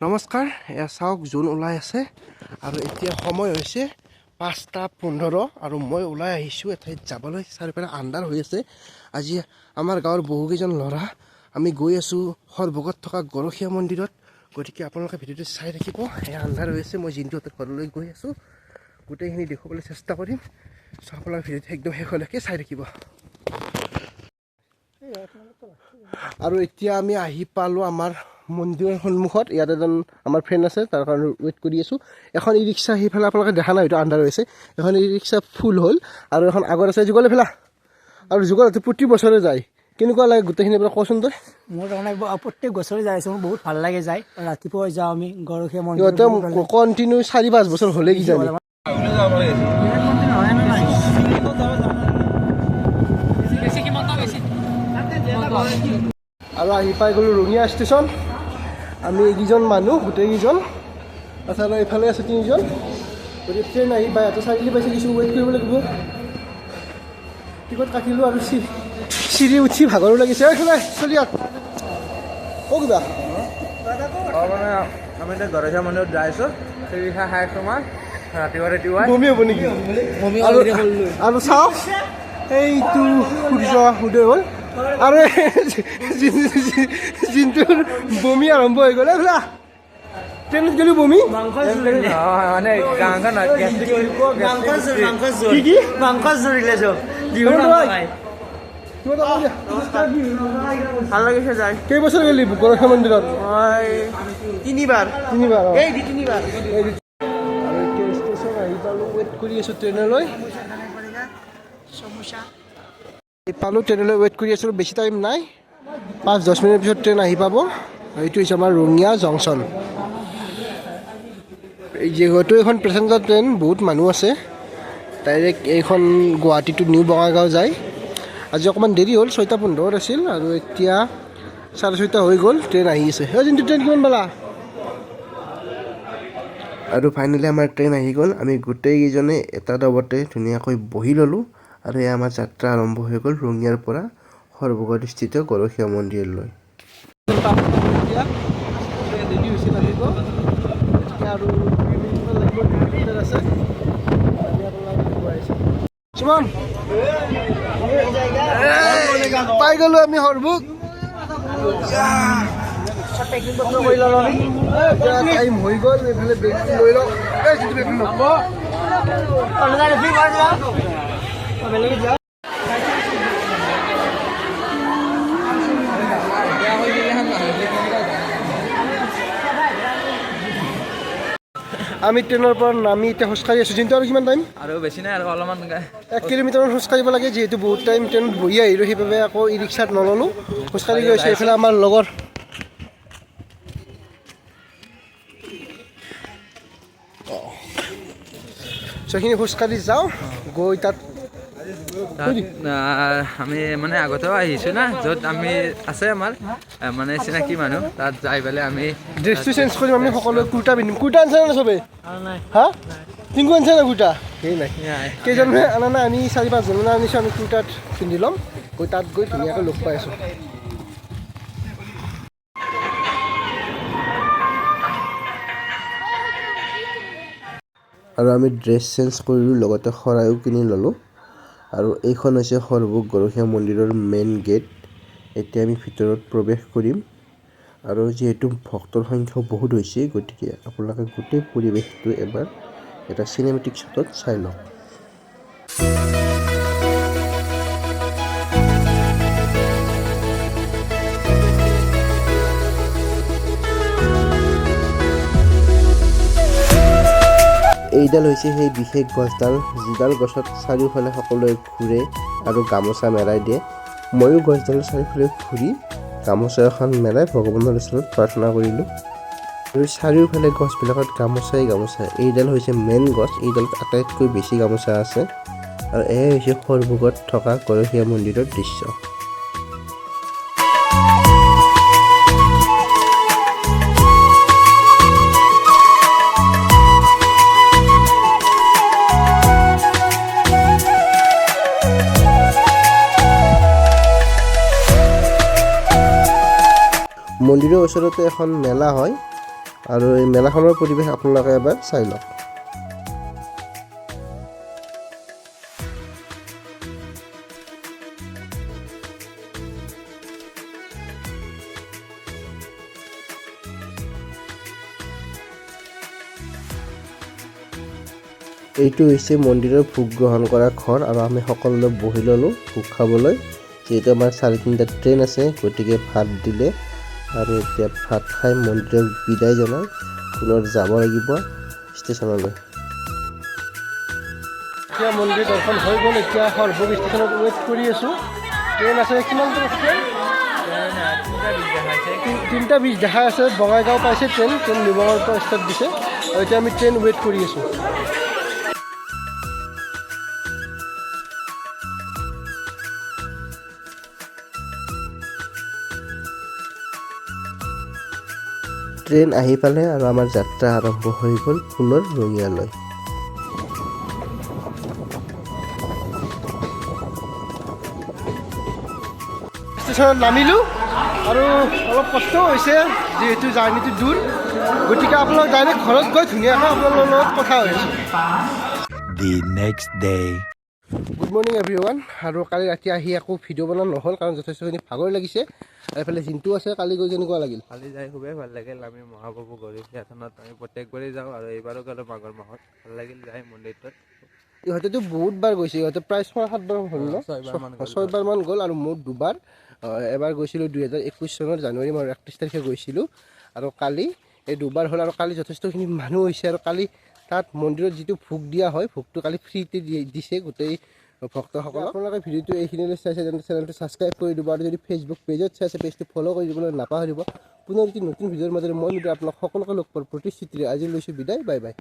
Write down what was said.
নমস্কাৰ, এয়া চাওক জোন ওলাই আছে আৰু এতিয়া সময় হৈছে ৫:১৫ আৰু মই ওলাই আহিছোঁ এঠাইত যাবলৈ। চাৰিওফালে আন্ধাৰ হৈ আছে। আজি আমাৰ গাঁৱৰ বহুকেইজন ল'ৰা আমি গৈ আছোঁ সৰভোগত থকা গৰখীয়া মন্দিৰত। গতিকে আপোনালোকে ভিডিঅ'টো চাই থাকিব। এয়া আন্ধাৰ হৈ আছে, মই জিন্তুহঁতৰ ঘৰলৈ গৈ আছোঁ। গোটেইখিনি দেখুৱাবলৈ চেষ্টা কৰিম। চ' আপোনালোকে ভিডিঅ'টো একদম শেষলৈকে চাই থাকিব। আৰু এতিয়া আমি আহি পালোঁ আমাৰ মন্দিৰৰ সন্মুখত। ইয়াত এজন আমাৰ ফ্ৰেণ্ড আছে, তাৰ কাৰণে ৱেইট কৰি আছোঁ। এখন ই ৰিক্সা সেইফালে আপোনালোকে দেখা নাই, হয়তো আন্ধাৰ হৈছে। এখন ই ৰিক্সা ফুল হ'ল আৰু এখন আগত আছে যুগল এইফালে। আৰু যুগল প্ৰতি বছৰে যায়। কেনেকুৱা লাগে গোটেইখিনি পৰা কচোন তই? মোৰ তাৰমানে প্ৰত্যেক বছৰে যাই আছোঁ, মোৰ বহুত ভাল লাগে যায়। ৰাতিপুৱাই যাওঁ আমি গৰখীয়া মন্দিৰ। সিহঁতে কণ্টিনিউ ৪-৫ বছৰ হ'লে কিজানি। আৰু আহি পাই গ'লোঁ ৰঙিয়া ষ্টেচন। আমি এইকেইজন মানুহ গোটেইকেইজন, আচলতে এইফালে আছে তিনিজন। গতিকে ট্ৰেইন আহি পাই ইয়াতে চাৰিআলি পাইছে, কিছু ৱেইট কৰিব লাগিব। টিকট কাটিলোঁ আৰু চিৰি উঠি ভাগৰো লাগিছে। এইফালে চলি আহ অ' কিবা মানে আমি এতিয়া গৰখীয়া মন্দিৰত যাই আছোঁ। চিৰি খাই আছোঁ মই ৰাতিপুৱা বমি হ'ব নেকি? আৰু চাওক এইটো সূৰ্য উদয় হ'ল আৰু জিন্তুৰ বমি আৰম্ভ হৈ গ'ল। এইফালে ট্ৰেইনত গ'লোঁ বমি মানে গাঁওখন কি কি মাংস জুৰিলে চব ভাল লাগিছে যাই। কেইবছৰ গ'লি গৰখীয়া মন্দিৰত? মই তিনিবাৰ আৰু এতিয়া ষ্টেচন আহি পালোঁ, ৱেইট কৰি আছোঁ ট্ৰেইনলৈ। পালোঁ ট্ৰেইনলৈ ৱেইট কৰি আছোঁ, বেছি টাইম নাই, 5-10 মিনিট পিছত ট্ৰেইন আহি পাব। এইটো হৈছে আমাৰ ৰঙিয়া জংচন। যিহেতু এইখন পেচেঞ্জাৰ ট্ৰেইন, বহুত মানুহ আছে। ডাইৰেক্ট এইখন গুৱাহাটী টু নিউ বঙাইগাঁও যায়। আজি অকণমান দেৰি হ'ল, 6:15 আছিল আৰু এতিয়া 6:30 হৈ গ'ল। ট্ৰেইন আহি আছে। কিন্তু ট্ৰেইন কিমান পালা? আৰু ফাইনেলি আমাৰ ট্ৰেইন আহি গ'ল। আমি গোটেইকেইজনে এটা ডবতে ধুনীয়াকৈ বহি ল'লোঁ আৰু এয়া আমাৰ যাত্ৰা আৰম্ভ হৈ গ'ল ৰঙিয়াৰ পৰা সৰভোগত স্থিত গৰখীয়া মন্দিৰলৈ। পাই গ'লোঁ আমি সৰভোগ। টাইম হৈ গ'ল, এইফালে বেগটো লৈ লওঁ। আমি ট্ৰেইনৰ পৰা নামি এতিয়া খোজকাঢ়ি আছোঁ। কিন্তু আৰু কিমান টাইম? আৰু বেছি নাই, আৰু অলপমান 1 কিলোমিটাৰমান খোজকাঢ়িব লাগে। যিহেতু বহুত টাইম ট্ৰেইনত বহি আহিলোঁ, সেইবাবে আকৌ ই ৰিক্সাত নল'লোঁ, খোজকাঢ়ি গৈ আছোঁ। এইফালে আমাৰ লগৰ সেইখিনি খোজকাঢ়ি যাওঁ, গৈ তাত আমি মানে আগতেও আহিছোঁ না, য'ত আমি আছে আমাৰ মানে চিনাকি মানুহ, তাত যাই পেলাই আমি ড্ৰেছটো চেঞ্জ কৰিম। আমি সকলোৱে কুৰ্তা পিন্ধিম। কুৰ্তা আনিছে নে চবেই? হা টিংকু আনিছে নে কুৰ্তা? সেই নাই, কেইজনমানে আনা নাই, আমি 4-5জনমান আনিছোঁ। আমি কুৰ্তাত পিন্ধি ল'ম, গৈ তাত গৈ ধুনীয়াকৈ লগ পাই আছোঁ। আৰু আমি ড্ৰেছ চেঞ্জ কৰিলোঁ, লগতে শৰাইও কিনি ল'লোঁ। আৰু এইখন হৈছে সৰভোগ গৰখীয়া মন্দিৰৰ মেইন গেট। এতিয়া আমি ভিতৰত প্ৰৱেশ কৰিম। আৰু যিহেতু ভক্তৰ সংখ্যাও বহুত হৈছে, গতিকে আপোনালোকে গোটেই পৰিৱেশটো এবাৰ এটা চিনেমেটিক শ্বটত চাই লওক। এইডাল হৈছে সেই বিশেষ গছডাল, যিডাল গছত চাৰিওফালে সকলোৱে ঘূৰে আৰু গামোচা মেৰাই দিয়ে। ময়ো গছডালৰ চাৰিওফালে ঘূৰি গামোচা এখন মেৰাই ভগৱানৰ ওচৰত প্ৰাৰ্থনা কৰিলোঁ। আৰু চাৰিওফালে গছবিলাকত গামোচাই গামোচা। এইডাল হৈছে মেইন গছ, এইডালত আটাইতকৈ বেছি গামোচা আছে। আৰু এয়াই হৈছে সৰভোগত থকা গৰখীয়া মন্দিৰৰ দৃশ্য। মন্দিৰৰ ওচৰতে এখন মেলা হয়, আৰু এই মেলাখনৰ পৰিৱেশ আপোনালোকে এবাৰ চাই লওক। এইটো হৈছে মন্দিৰৰ ভোগ গ্ৰহণ কৰা ঘৰ আৰু আমি সকলোৱে বহি ল'লোঁ ভোগ খাবলৈ। যিহেতু আমাৰ 3:30 ট্ৰেইন আছে, গতিকে ভাত দিলে আৰু এতিয়া ভাত খাই মন্দিৰক বিদায় জনাই পুনৰ যাব লাগিব ষ্টেচনলৈ। এতিয়া মন্দিৰ দৰ্শন হৈ গ'ল, এতিয়া সৰভোগ ষ্টেচনত ৱেইট কৰি আছোঁ। ট্ৰেইন আছে কিমান দূৰ আছে? 3:20 দেখাই আছে। বঙাইগাঁও পাইছে ট্ৰেইন নিবঙৰ পৰা ষ্টাৰ্ট দিছে আৰু এতিয়া আমি ট্ৰেইন ৱেইট কৰি আছোঁ। ট্ৰেইন আহি পালে আৰু আমাৰ যাত্ৰা আৰম্ভ হৈ গ'ল পুনৰ ৰঙিয়ালৈ। ষ্টেচনত নামিলোঁ আৰু অলপ কষ্টও হৈছে যিহেতু জাৰ্ণিটো দূৰ, গতিকে আপোনালোক ডাইৰেক্ট ঘৰত গৈ ধুনীয়াকৈ আপোনালোকৰ লগত কথা হৈছোঁ। The next day. Good morning everyone. আৰু কালি ৰাতি আহি আকৌ ভিডিঅ' বনোৱা নহ'ল কাৰণ যথেষ্টখিনি ভাগৰ লাগিছে। আৰু এইফালে জিন্তু আছে। কালি গৈ কেনেকুৱা লাগিল? কালি যাই খুবেই ভাল লাগিল। আমি মহাপ্ৰভু গণেশ থানত আমি প্ৰত্যেকবাৰেই যাওঁ আৰু এইবাৰো গ'লোঁ মাঘৰ মাহত। ভাল লাগিল যাই মন্দিৰটোত। ইহঁতেতো বহুতবাৰ গৈছে, ইহঁতে প্ৰায় 6-7 বাৰ হ'ল ন? 6 বাৰমান গ'ল আৰু মোৰ দুবাৰ। এবাৰ গৈছিলোঁ 2021 চনৰ জানুৱাৰী মাহৰ 31 তাৰিখে গৈছিলোঁ আৰু কালি এই দুবাৰ হ'ল। আৰু কালি যথেষ্টখিনি মানুহ হৈছে আৰু কালি তাত মন্দিৰত যিটো ভোগ দিয়া হয়, ভোগটো কালি ফ্ৰীতে দিছে গোটেই ভক্তসকলক। আপোনালোকে ভিডিঅ'টো এইখিনিলৈ চাইছে তেন্তে চেনেলটো ছাবস্ক্ৰাইব কৰি দিব আৰু যদি ফেচবুক পেজত চাইছে পেজটো ফ'ল' কৰি দিবলৈ নাপাহৰিব। পুনৰ এটি নতুন ভিডিঅ'ৰ মাজেৰে মই আপোনালোক সকলোকে লগ পোৱাৰ প্ৰতিশ্ৰুতিৰে আজি লৈছোঁ বিদায়। Bye bye.